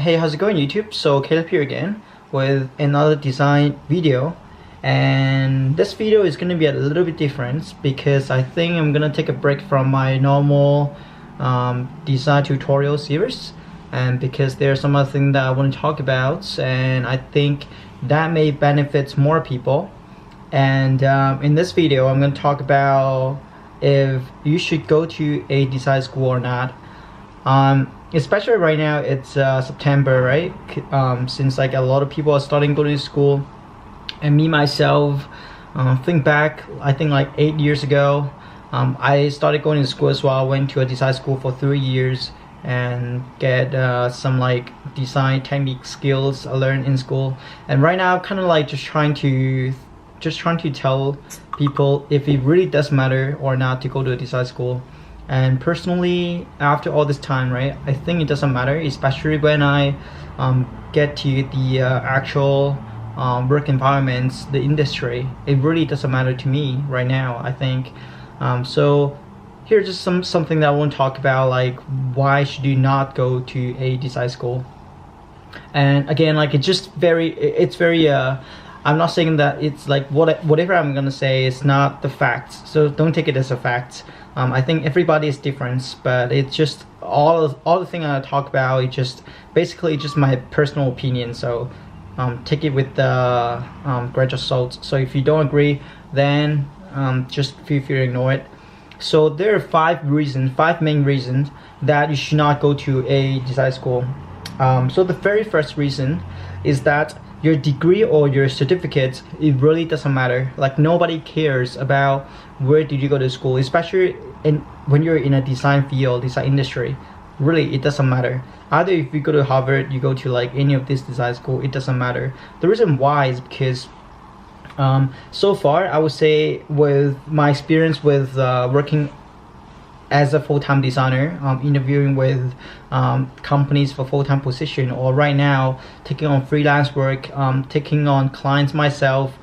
Hey, how's it going, YouTube? So Caleb here again with another design video, and this video is going to be a little bit different because I think I'm going to take a break from my normal design tutorial series, and because there's some other thing that I want to talk about, and I think that may benefit more people. And in this video I'm going to talk about if you should go to a design school or not. Especially right now, it's September, right? Since like a lot of people are starting going to school, and me myself, think back, I think like 8 years ago, I started going to school as well. I went to a design school for 3 years and get some like design technique skills I learned in school. And right now I'm kind of like just trying to tell people if it really does matter or not to go to a design school. And personally, after all this time, right, I think it doesn't matter, especially when I get to the actual work environments, the industry. It really doesn't matter to me right now, I think. So here's just something that I want to talk about, like why should you not go to a design school. And again, like it's very I'm not saying that it's like whatever I'm gonna say is not the facts, so don't take it as a fact. I think everybody is different, but it's just all the thing I talk about, it's just basically just my personal opinion, so take it with the grain of salt. So if you don't agree, then just feel free to ignore it. So there are five main reasons that you should not go to a design school. So the very first reason is that your degree or your certificate, it really doesn't matter. Like nobody cares about where did you go to school, especially when you're in a design field, design industry. Really, it doesn't matter. Either if you go to Harvard, you go to like any of this design school, it doesn't matter. The reason why is because so far I would say with my experience with working as a full-time designer, interviewing with companies for full-time position, or right now taking on freelance work, taking on clients myself,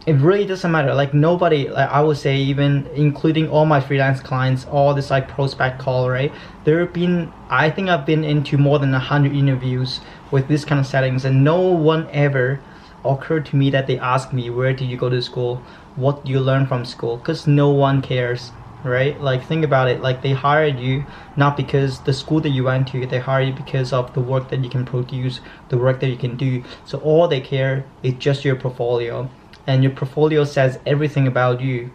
it really doesn't matter. Like nobody, like I would say, even including all my freelance clients, all this like prospect call, right? I think I've been into more than 100 interviews with this kind of settings, and no one ever occurred to me that they ask me, where did you go to school, what do you learn from school? Because no one cares, right? Like think about it, like they hired you not because the school that you went to, they hired you because of the work that you can produce, the work that you can do. So all they care is just your portfolio, and your portfolio says everything about you,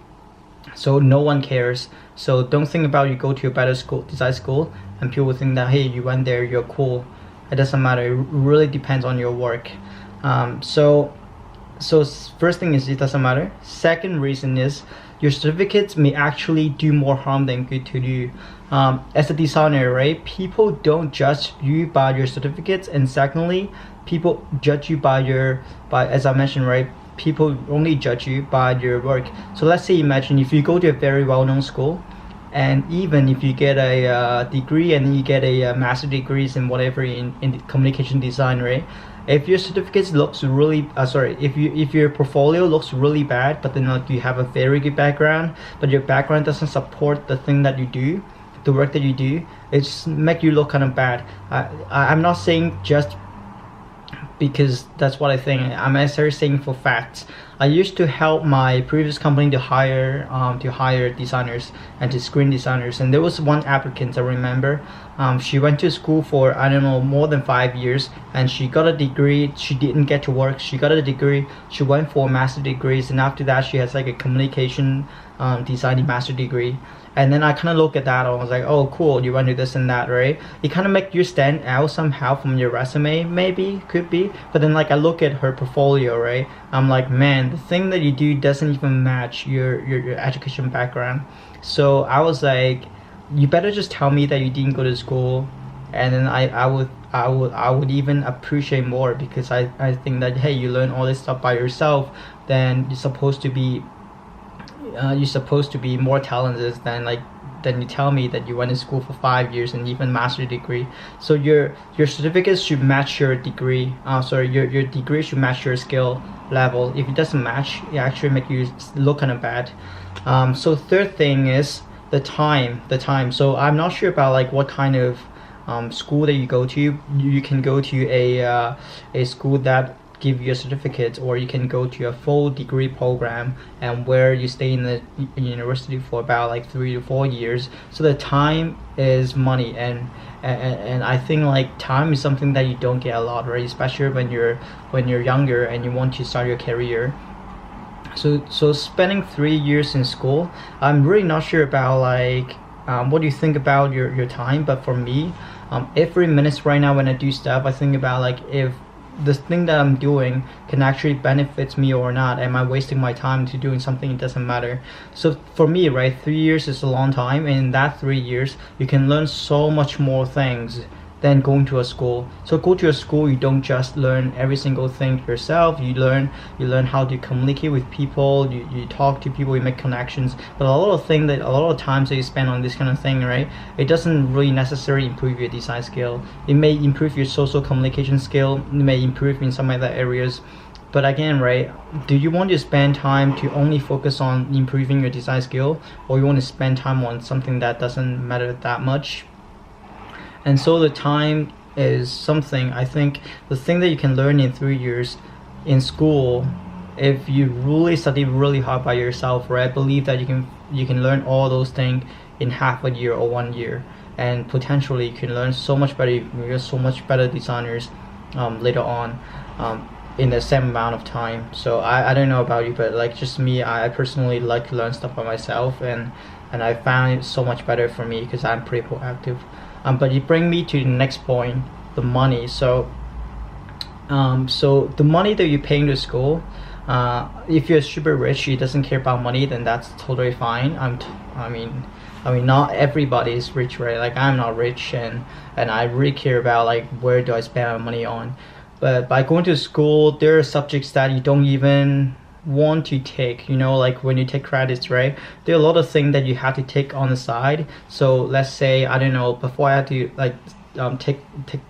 so no one cares. So don't think about you go to a better school, design school, and people think that hey, you went there, you're cool. It doesn't matter. It really depends on your work. So first thing is it doesn't matter. Second reason is your certificates may actually do more harm than good to you. As a designer, right, people don't judge you by your certificates, and secondly, people judge you by as I mentioned, right, people only judge you by your work. So let's say, imagine if you go to a very well-known school, and even if you get a degree and you get a master degrees in whatever in communication design, right, if your certificates looks really if your portfolio looks really bad, but then like you have a very good background, but your background doesn't support the thing that you do, the work that you do, it just make you look kind of bad. I'm not saying just because that's what I think, I'm necessarily saying for facts. I used to help my previous company to hire designers and to screen designers, and there was one applicant I remember. She went to school for, I don't know, more than 5 years, and she got a degree. She didn't get to work. She got a degree. She went for master degrees, and after that she has like a communication design master degree. And then I kind of look at that and I was like, oh cool, you want to do this and that, right? It kind of make you stand out somehow from your resume, maybe, could be. But then like I look at her portfolio, right, I'm like, man, the thing that you do doesn't even match your education background. So I was like, you better just tell me that you didn't go to school, and then I would even appreciate more, because I think that hey, you learn all this stuff by yourself, then you're supposed to be more talented than you tell me that you went to school for 5 years and even master degree. So your certificates should match your degree. Your degree should match your skill level. If it doesn't match, it actually make you look kind of bad. So third thing is the time. So I'm not sure about like what kind of school that you go to. You can go to a school that give you a certificate, or you can go to a full degree program, and where you stay in the university for about like 3 to 4 years. So the time is money, and I think like time is something that you don't get a lot, right? Especially when you're younger and you want to start your career. So spending 3 years in school, I'm really not sure about like what do you think about your time. But for me, every minute right now when I do stuff, I think about like, if this thing that I'm doing can actually benefit me or not. Am I wasting my time to doing something? It doesn't matter. So for me, right, 3 years is a long time, and in that 3 years you can learn so much more things than going to a school. So go to a school, you don't just learn every single thing yourself. You learn how to communicate with people, you talk to people, you make connections. But a lot of times that you spend on this kind of thing, right, it doesn't really necessarily improve your design skill. It may improve your social communication skill, it may improve in some other areas. But again, right, do you want to spend time to only focus on improving your design skill, or you want to spend time on something that doesn't matter that much? And so the time is something, I think the thing that you can learn in 3 years in school, if you really study really hard by yourself, right, I believe that you can learn all those things in half a year or 1 year, and potentially you can learn so much better. You're so much better designers later on in the same amount of time. So I don't know about you, but like just me, I personally like to learn stuff by myself, and I found it so much better for me because I'm pretty proactive. But it brings me to the next point, the money. So the money that you're paying to school, if you're super rich, it doesn't care about money, then that's totally fine. I mean not everybody is rich, right? Like I'm not rich, and I really care about like where do I spend my money on. But by going to school, there are subjects that you don't even want to take, like when you take credits, right, there are a lot of things that you have to take on the side. So let's say, I don't know, before I had to like take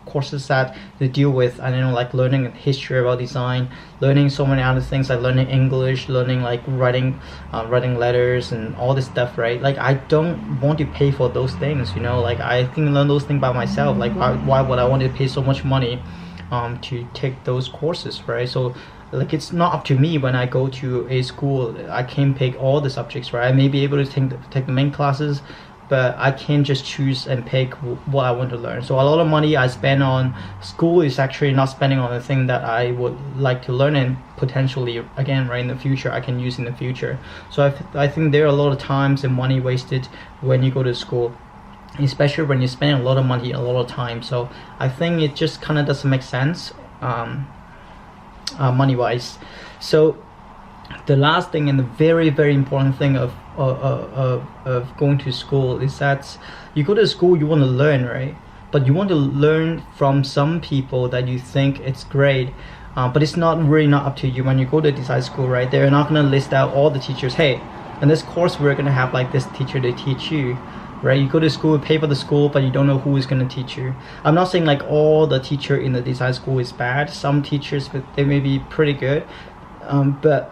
courses that to deal with, I don't know, like learning history about design, learning so many other things, like learning English, learning like writing letters and all this stuff, right? Like I don't want to pay for those things, like I can learn those things by myself. Like why would I want to pay so much money to take those courses, right? So like it's not up to me when I go to a school. I can pick all the subjects, right? I may be able to take the main classes, but I can't just choose and pick what I want to learn. So a lot of money I spend on school is actually not spending on the thing that I would like to learn, and potentially again, right, in the future I can use in the future. So I think there are a lot of times and money wasted when you go to school, especially when you're spending a lot of money, a lot of time. So I think it just kind of doesn't make sense money wise. So the last thing, and the very very important thing of going to school, is that you go to school, you want to learn, right? But you want to learn from some people that you think it's great, but it's not up to you. When you go to design school, right, they're not going to list out all the teachers. Hey, in this course we're going to have like this teacher to teach you, right? You go to school, pay for the school, but you don't know who is going to teach you. I'm not saying like all the teacher in the design school is bad. Some teachers, they may be pretty good, but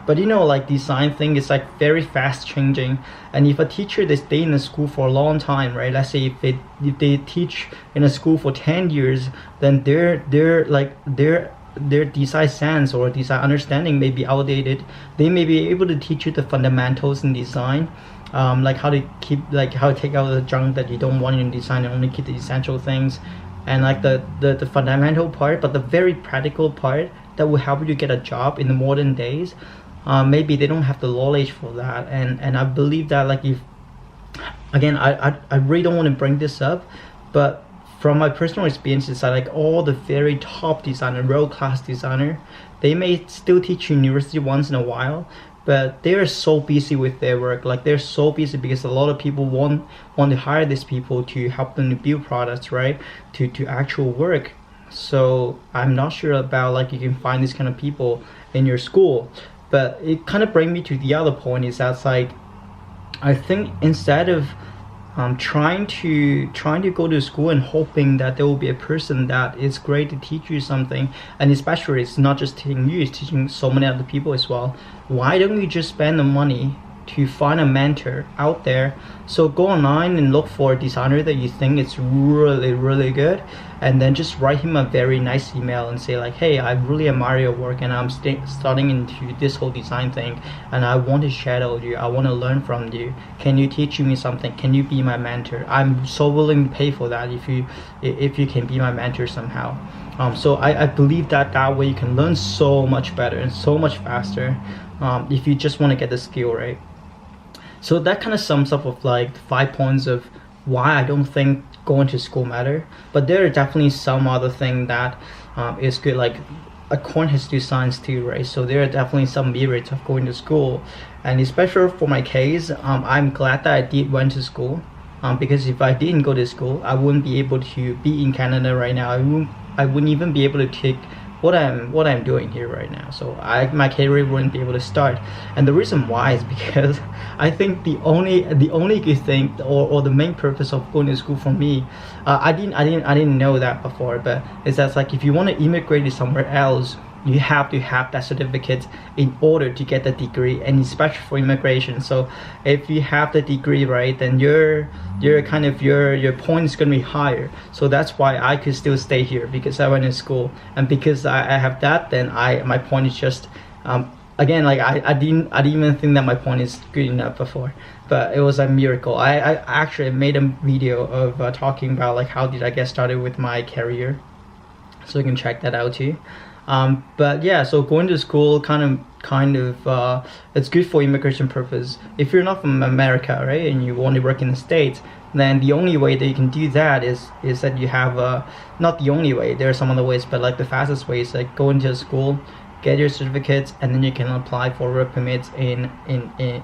like design thing is like very fast changing. And if a teacher, they stay in the school for a long time, right, let's say if they teach in a school for 10 years, then their design sense or design understanding may be outdated. They may be able to teach you the fundamentals in design, like how to take out the junk that you don't want in design and only keep the essential things, and like the fundamental part, but the very practical part that will help you to get a job in the modern days. Maybe they don't have the knowledge for that, and I believe that, like, if again, I really don't want to bring this up, but from my personal experiences, that like all the very top designer, world-class designer, they may still teach university once in a while, but they're so busy with their work. Like they're so busy because a lot of people want to hire these people to help them to build products, right, to actual work. So I'm not sure about like you can find these kind of people in your school. But it kind of brings me to the other point, is that like I think instead of trying to go to school and hoping that there will be a person that is great to teach you something, and especially it's not just teaching you, it's teaching so many other people as well, why don't you just spend the money to find a mentor out there. So go online and look for a designer that you think is really good, and then just write him a very nice email and say like, hey, I really admire your work and I'm starting into this whole design thing, and I want to shadow you, I want to learn from you. Can you teach me something? Can you be my mentor? I'm so willing to pay for that if you can be my mentor somehow. So I believe that way you can learn so much better and so much faster, if you just want to get the skill right. So that kind of sums up of like 5 points of why I don't think going to school matter. But there are definitely some other thing that is good, like a coin has to do science too, right? So there are definitely some merits of going to school, and especially for my case, I'm glad that I went to school, because if I didn't go to school, I wouldn't be able to be in Canada right now. I wouldn't even be able to take what I'm doing here right now. So my career wouldn't be able to start. And the reason why is because I think the only good thing, or the main purpose of going to school for me, I didn't know that before, but is that like if you want to immigrate to somewhere else, you have to have that certificate in order to get the degree, and especially for immigration. So if you have the degree, right, then your kind of your point is going to be higher. So that's why I could still stay here, because I went to school, and because I have that, then my point is just again, like I didn't even think that my point is good enough before, but it was a miracle. I actually made a video of talking about like how did I get started with my career, so you can check that out too. But yeah, so going to school kind of it's good for immigration purpose. If you're not from America, right, and you want to work in the States, then the only way that you can do that is that you have not the only way, there are some other ways, but like the fastest way is like go into school, get your certificates, and then you can apply for work permits in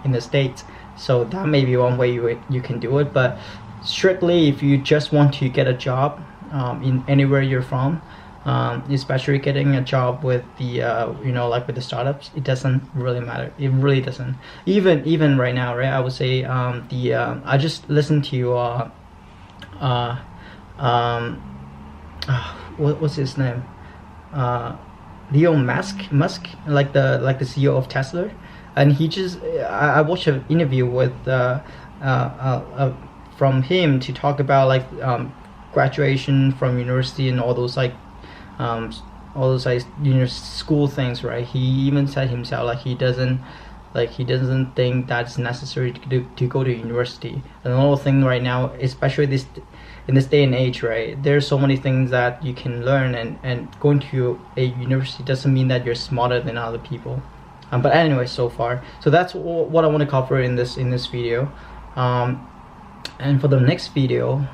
the States. So that may be one way you can do it. But strictly if you just want to get a job in anywhere you're from, especially getting a job with the like with the startups, it doesn't really matter. It really doesn't. Even right now, right, I would say I just listened to what's his name, Elon Musk, like the CEO of Tesla, and he just I watched an interview with from him to talk about like graduation from university and all those like school things, right? He even said himself like he doesn't think that's necessary to go to university. And another thing right now, especially in this day and age, right, there's so many things that you can learn, and going to a university doesn't mean that you're smarter than other people. But anyway, so that's what I want to cover in this video. And for the next video,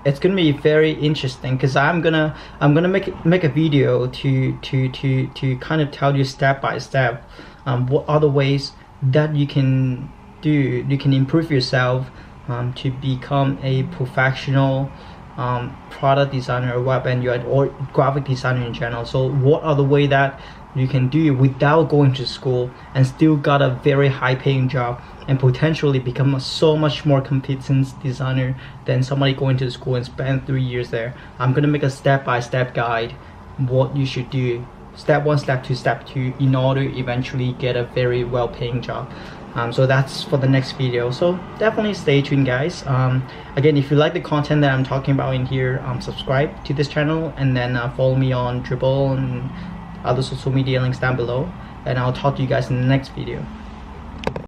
it's gonna be very interesting, because I'm gonna make a video to kind of tell you step by step what other ways that you can improve yourself to become a professional product designer, or web and UI, or graphic designer in general. So what are the way that you can do without going to school and still got a very high paying job, and potentially become a so much more competent designer than somebody going to school and spend 3 years there. I'm gonna make a step-by-step guide what you should do, step 1, step 2, step 2, in order to eventually get a very well-paying job. So that's for the next video, so definitely stay tuned, guys. Again, if you like the content that I'm talking about in here, subscribe to this channel, and then follow me on Dribbble and other social media links down below, and I'll talk to you guys in the next video.